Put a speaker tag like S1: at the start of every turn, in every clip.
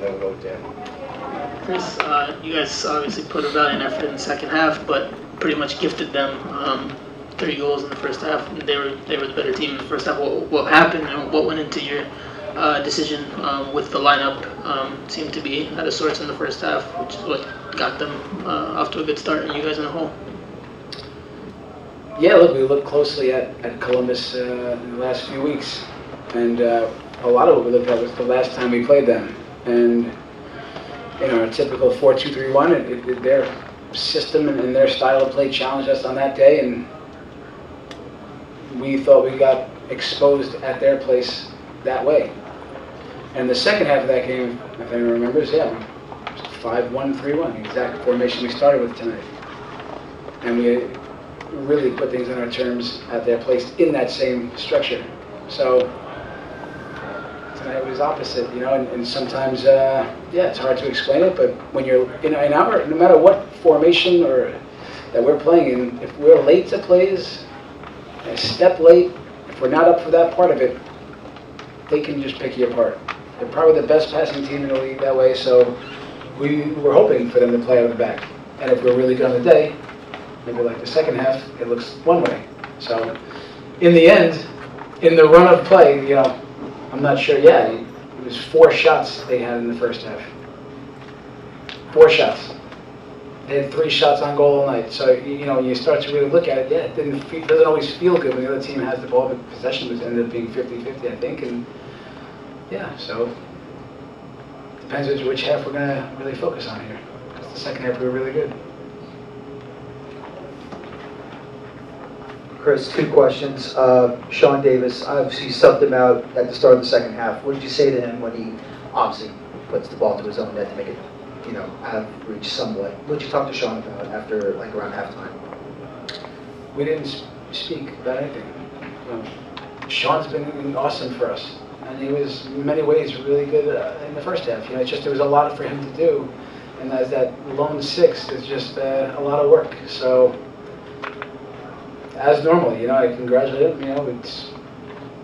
S1: that vote down.
S2: Chris, you guys obviously put a valiant effort in the second half, but pretty much gifted them 3 goals in the first half. They were the better team in the first half. What happened and what went into your decision with the lineup seemed to be out of sorts in the first half, which is what got them off to a good start and you guys in a hole.
S3: Yeah, look, we looked closely at Columbus in the last few weeks, and a lot of what we looked at was the last time we played them. And our typical 4-2-3-1, their system and their style of play challenged us on that day, and we thought we got exposed at their place that way. And the second half of that game, if anyone remembers, 5-1-3-1, the exact formation we started with tonight. And we really put things on our terms at their place in that same structure. So tonight it was opposite, and sometimes, it's hard to explain it, but when you're in our, no matter what formation or that we're playing in, if we're late to plays, a step late, if we're not up for that part of it, they can just pick you apart. They're probably the best passing team in the league that way, so we were hoping for them to play out of the back. And if we're really good on the day, maybe like the second half, it looks one way. So in the end, in the run of play, I'm not sure, it was 4 shots they had in the first half. 4 shots. They had 3 shots on goal all night. So, you start to really look at it, it doesn't always feel good when the other team has the ball, but possession was ended up being 50-50, I think. And so depends which half we're going to really focus on here. Because the second half we were really good.
S4: Chris, 2 questions. Sean Davis, obviously you subbed him out at the start of the second half. What did you say to him when he obviously puts the ball to his own net to make it, have reach somewhat? What did you talk to Sean about after, around halftime?
S3: We didn't speak about anything. Sean's been awesome for us, and he was in many ways really good in the first half. It's just there was a lot for him to do, and as that lone 6, it's just a lot of work. So. As normal, I congratulate him.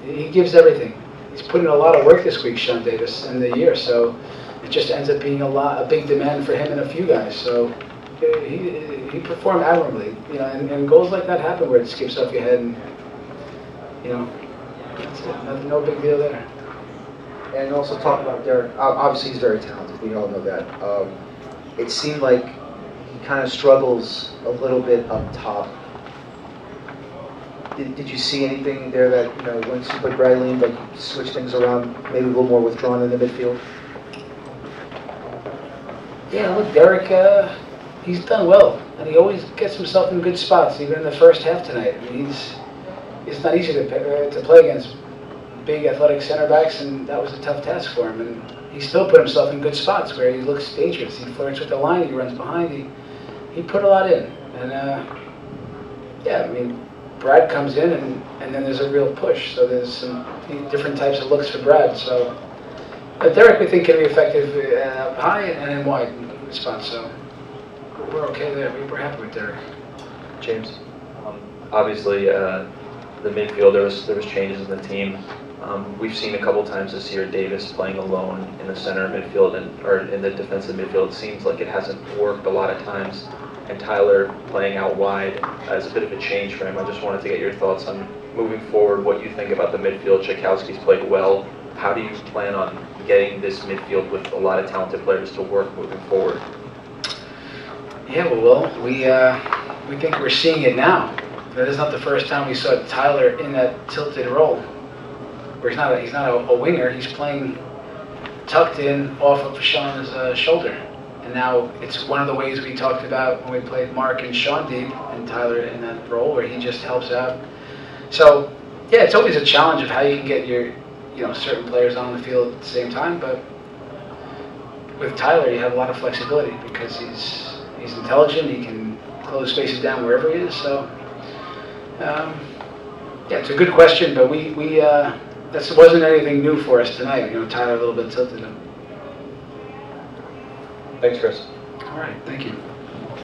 S3: He gives everything. He's put in a lot of work this week, Sean Davis, in the year. So it just ends up being a big demand for him and a few guys. So he performed admirably. And goals like that happen where it skips off your head, and that's it. No big deal there.
S4: And also talk about Derek. Obviously, he's very talented. We all know that. It seemed like he kind of struggles a little bit up top. Did you see anything there that, once you put Bradley in, like you switch things around, maybe a little more withdrawn in the midfield?
S3: Yeah, look, Derek, he's done well, and he always gets himself in good spots, even in the first half tonight. I mean, it's not easy to play against big athletic center backs, and that was a tough task for him. And he still put himself in good spots where he looks dangerous. He flirts with the line, he runs behind, he put a lot in. And Brad comes in, and then there's a real push. So there's some different types of looks for Brad. So Derek, we think, can be effective high and in wide spots. So we're okay there. We're happy with Derek.
S5: James, obviously the midfield, there was changes in the team. We've seen a couple times this year Davis playing alone in the center midfield or in the defensive midfield. It seems like it hasn't worked a lot of times. And Tyler playing out wide as a bit of a change for him. I just wanted to get your thoughts on moving forward, what you think about the midfield. Tchaikovsky's played well. How do you plan on getting this midfield with a lot of talented players to work moving forward?
S3: Yeah, well, we think we're seeing it now. That is not the first time we saw Tyler in that tilted role, where he's not a winger. He's playing tucked in off of Sean's shoulder. And now it's one of the ways we talked about when we played Mark and Sean deep and Tyler in that role where he just helps out. So, it's always a challenge of how you can get your, certain players on the field at the same time. But with Tyler, you have a lot of flexibility because he's intelligent. He can close spaces down wherever he is. So, it's a good question, but that wasn't anything new for us tonight. Tyler a little bit tilted him.
S5: Thanks, Chris.
S3: All right, thank you.